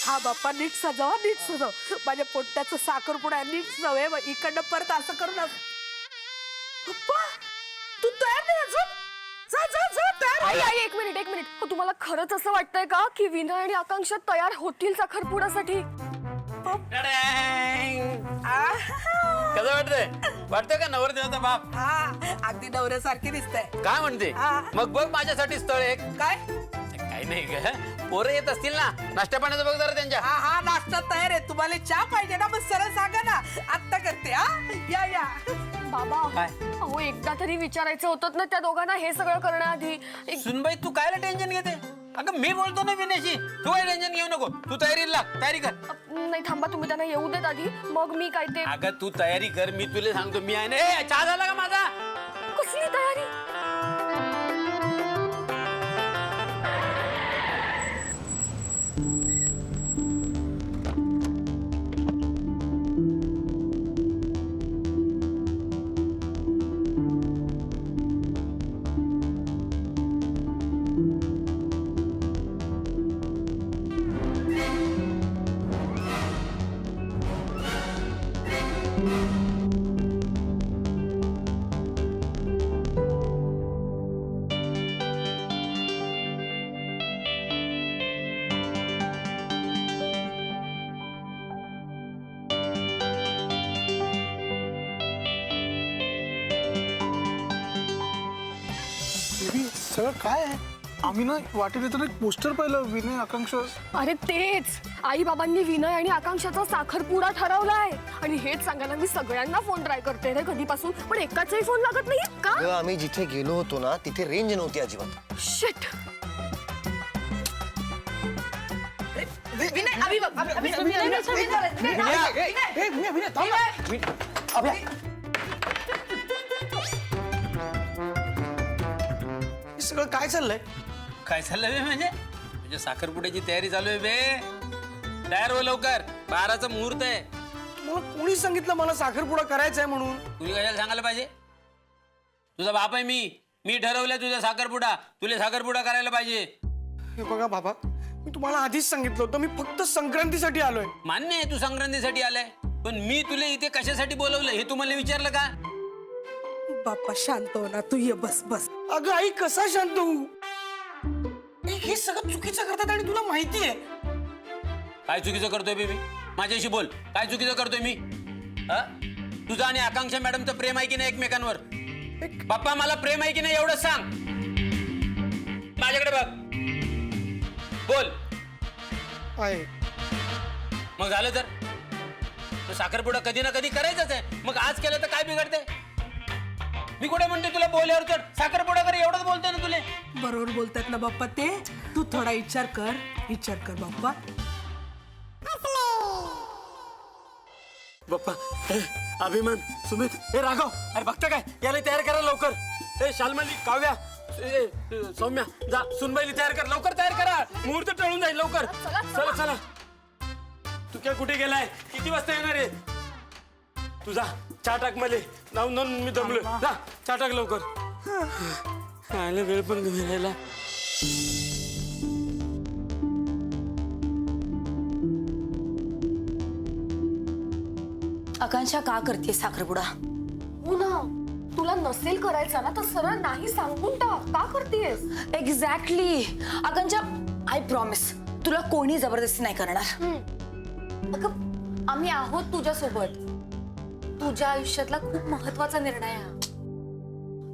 हा बाप्पा नीट सजव, नीट सजव. माझ्या पोट्ट्याचं साखरपुडा नीट सजव. इकडनं परत असं करू ना. पप्पा तू तयार नाही अजून? जा जा जा तयार. आई आई एक मिनिट. तुम्हाला खरंच असं वाटतंय का की विनय आणि आकांक्षा तयार होतील साखरपुड्यासाठी? कसं वाटतंय का नवरदेवाचा बाप? हा अगदी नवऱ्यासारखी दिसतंय. काय म्हणते? मग बघ माझ्यासाठी स्थळ एक. काय काही नाही ग, पोरं येत असतील ना, नाश्ता पाण्याचं बघ जरा त्यांच्या. हा हा नाश्ता तयार आहे. तुम्हाला चहा पाहिजे ना? मग सरळ सांगा ना, आत्ता करते. हा या या. बाबा काय? अहो एकदा तरी विचारायचं होतं ना त्या दोघांना हे सगळं करण्याआधी. सुनबाई तू कायला टेन्शन घेते? अगं मी बोलतो ना विनेशी, तू काही टेन्शन घेऊ नको. तू तयारीला लाग, तयारी कर. नाही थांबा, तुम्ही त्यांना येऊ देत आधी, मग मी काय ते. अगं तू तयारी कर, मी तुला सांगतो. मी आहे ना. ए चहा झाला का माझा? कसली तयारी? सगळं काय आहे? आम्ही ना वाटेत येताना एक पोस्टर पाहिलं, विनय आकांक्षा. अरे तेच, आई बाबांनी विनय आणि आकांक्षाचा साखरपुडा ठरवलाय. आणि हेच सांगायला मी सगळ्यांना फोन ट्राय करते रे कधीपासून, पण एकाचाही फोन लागत नाही का? आम्ही जिथे गेलो होतो ना तिथे रेंज नव्हती अजिबात. शिट. सगळं काय चाललंय? काय चाललंय बे? म्हणजे साखरपुड्याची तयारी चालू आहे बे. तयार हो लवकर, 12चा मुहूर्त आहे. मला कोणी सांगितलं मला साखरपुडा करायचा आहे म्हणून? तुम्ही कशाला सांगायला पाहिजे? तुझा बाप आहे मी ठरवलंय तुझा साखरपुडा. तुला साखरपुडा करायला पाहिजे. हे बघा बाबा, मी तुम्हाला आधीच सांगितलं होतं, मी फक्त संक्रांतीसाठी आलोय. मान्य आहे तू संक्रांतीसाठी आलाय, पण मी तुला इथे कशासाठी बोलवलं हे तुम्हाला विचारलं का? बाप्पा शांत हो ना, तू ये. बस बस. अगं आई कसा शांत होऊ? हे सगळं चुकीचं करतात आणि तुला माहिती आहे. काय चुकीचं करतोय बे मी? माझ्याशी बोल. काय चुकीचं करतोय मी? तुझं आणि आकांक्षा मॅडमचं प्रेम आहे की नाही एकमेकांवर? बाप्पा मला प्रेम आहे की नाही एवढंच सांग. माझ्याकडे बघ, बोल. आहे. मग झालं तर साखरपुडा कधी ना कधी करायचंच आहे. मग आज केलं तर काय बिघडते? मी कुठे म्हणते तुला बोलल्यावर तर साखरपुडा कर एवढंच बोलतोय ना तुले. बरोबर बोलतात ना बाप्पा ते. तू थोडा विचार कर बाप्पा. बाप्पा, अभिमान, सुमित, हे राघव, अरे बघता काय? याला तयार करा लवकर. ए शालमली, काव्या, सौम्या, जा सुनबाईली तयार कर, लवकर तयार करा. मुहूर्त टळून जाईल. लवकर चला चला. तू काय कुठे गेलाय? किती वाजता येणार आहे? तुझा चहा टाक. मले नाव मी दमलो. जा चहा टाक लवकर. खायला वेळ पण कमी राहिला. आकांक्षा का करते साखरपुडा? हो ना, तुला नसेल करायचा ना तर सरळ नाही सांगून टाक. का करतेस? एक्झॅक्टली. आकांक्षा, आय प्रॉमिस तुला कोणी जबरदस्ती नाही करणार. अगं आम्ही आहोत तुझ्या सोबत. तुझ्या आयुष्यातला खूप महत्वाचा निर्णय आहे.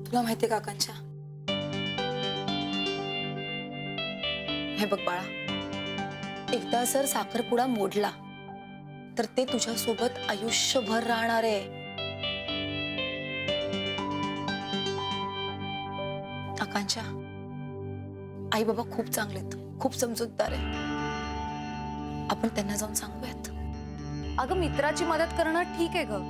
तुला माहितीये का आकांक्षा, हे बघ बाळा, एकदा जर साखरपुडा मोडला तर ते तुझ्या सोबत आयुष्यभर राहणार आहे. आकांक्षा, आई बाबा खूप चांगले आहेत, खूप समजूतदार आहे. आपण त्यांना जाऊन सांगूयात. अगं मित्राची मदत करणं ठीक आहे ग,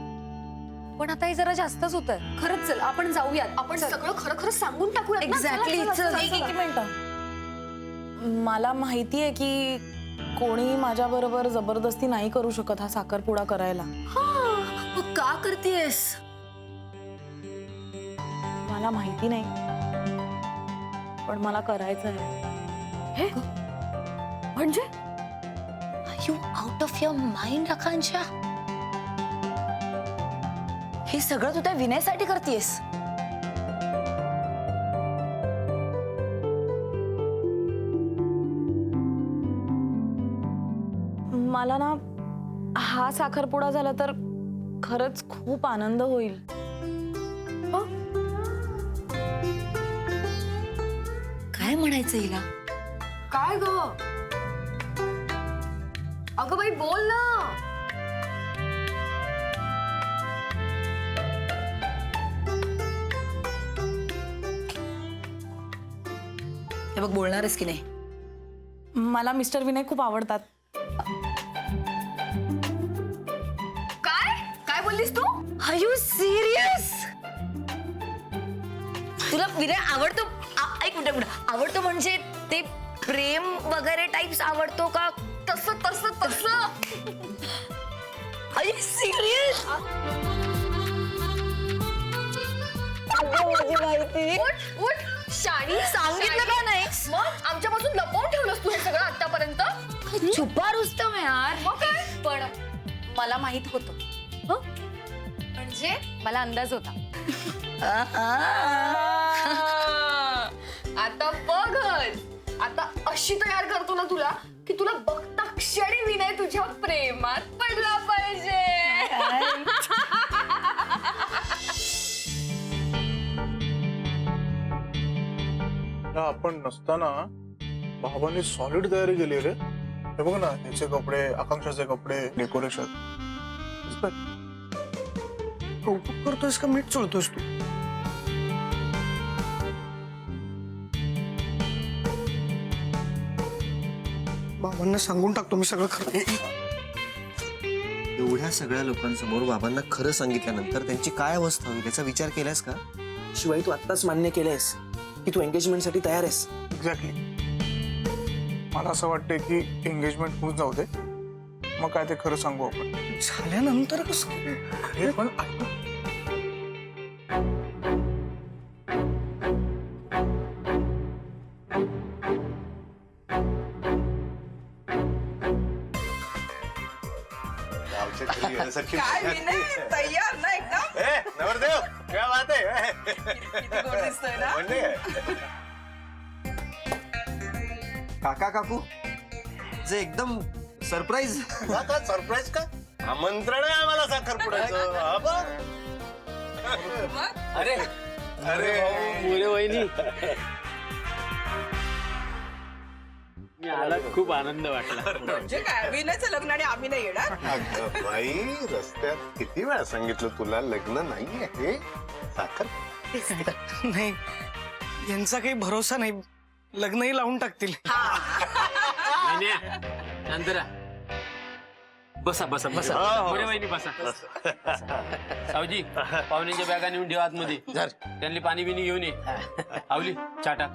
पण आता हे जरा जास्तच होतंय. खरंच चल आपण जाऊयात. आपण सगळं खरं खरं सांगून टाकूयात. एक्झॅक्टली. एक मिनिट, मला माहिती आहे की कोणी माझ्या बरोबर जबरदस्ती नाही करू शकत हा साखरपुडा करायला. का करतेस? मला माहिती नाही, पण मला करायचं आहे. हे म्हणजे you out of your mind Akanksha? हे सगळं तू त्या विनयसाठी करतेस? मला ना हा साखरपुडा झाला तर खरंच खूप आनंद होईल. काय म्हणायचं हिला? काय ग? अगं बाई बोल ना. हे बघ, बोलणारच की नाही? मला मिस्टर विनय खूप आवडतात. काय काय बोललीस तू? R you serious? तुला विनय आवडतो? ऐक मिनिट, आवडतो म्हणजे ते प्रेम वगैरे टाइप्स आवडतो का? तसं तसं तसं. Are you serious? उठ उठ शाणी. सांगितलं का नाही? मग आमच्यापासून लपवून ठेवलंस तू हे सगळं आतापर्यंत? छुपा रुस्तम यार. मग काय? पण मला माहित होतं. म्हणजे मला अंदाज होता. आता बघ, आता अशी तयार करतो ना तुला की तुला बघता क्षणी विनय तुझ्या प्रेमात पडला पाहिजे. आपण नसताना बाबांनी सॉलिड तयारी केली रे. हे बघ ना, त्याचे कपडे, आकांक्षाचे कपडे, डेकोरेशन. कौतुक करतोयस का मीठ चोळतोयस तू? बाबांना सांगून टाकतो मी सगळं खरं. एवढ्या सगळ्या लोकांसमोर बाबांना खरं सांगितल्यानंतर त्यांची काय अवस्था होईल याचा विचार केलास का? शिवाय तू आत्ताच मान्य केलंयस की तू एंगेजमेंटसाठी तयार आहेस. एक्झॅक्टली. मला असं वाटतंय की एंगेजमेंट होऊन जाऊ दे, मग काय ते खरं सांगू आपण. झाल्यानंतर कसं? अरे पण काय विनय, तयार ना एकदम? नवरदेव क्या बात आहे. किती गोड दिसतोय ना? काका काकू जे एकदम सरप्राईज. सरप्राईज का? आमंत्रण आहे आम्हाला साखरपुड्याचं. अरे अरे मुले वहिनी, मी आला, खूप आनंद वाटला. म्हणजे काय, विनयचं लग्न आणि आम्ही नाही येणार? अगं बाई, रस्त्यात किती वेळा सांगितलं तुला लग्न नाहीये हे. साखर नाही, यांचा काही भरोसा नाही. लग्नही लावून टाकतील. नंतर बसा बसा बसा. मुले वहिनी बसा. सावजी, पाहुण्यांच्या बॅगा नेऊन ठेवा आतमध्ये. त्यांनी पाणी बिनी घेऊन ये. आवली चहा टाक.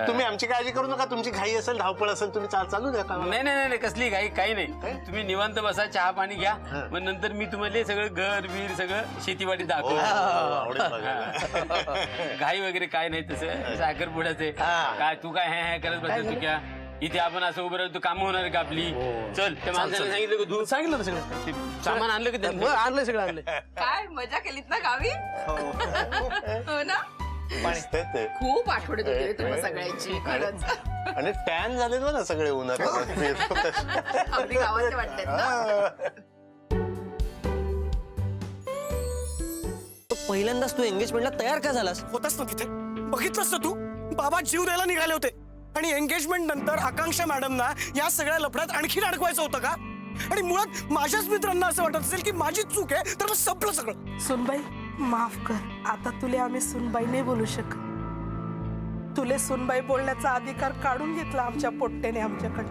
तुम्ही आमची काळजी करू नका. तुमची घाई असेल, धावपळ असेल, तुम्ही चालू द्या का? नाही नाही नाही, कसली घाई काही नाही. तुम्ही निवांत बसा, चहा पाणी घ्या. मग नंतर मी तुम्हाला सगळं घर बीर सगळं शेतीवाडी दाखवतो. आवडेल बघायला. घाई वगैरे काय नाही तसं. साखरपुड्याचे काय तू काय हे करत बसतो तू क्या? इथे आपण असं उभं राहतो, काम होणार का आपली? चल, त्या माणसाने सांगितलं का तू? सांगितलं ना सगळं. ते सामान आणलं का त्यांनी? आणलंय सगळं, आणलंय. काय मजा केलीत ना गावी? हो ना? ते. खूप आठवडे होते तुम्हा सगळ्यांची खरंच. आणि टॅन झाले ना सगळे उन्हात. अगदी गावाचे वाटतात ना? पहिल्यांदाच तू एंगेजमेंटला तयार का झालास? होतास ना तिथे, बघितलंस ना तू. बाबा जीव द्यायला निघाले होते आणि एंगेजमेंट नंतर आकांक्षा मॅडमना या सगळ्या लफड्यात आणखीन अडकवायचं होतं का? आणि मुळात माझ्याच मित्रांना असं वाटत असेल की माझी चूक आहे, तर मग संपलं सगळं. सुनबाई माफ कर, आता तुले आम्ही सुनबाई नाही बोलू शकत. तुले सुनबाई बोलण्याचा अधिकार काढून घेतला आमच्या पोट्ट्याने आमच्याकडे.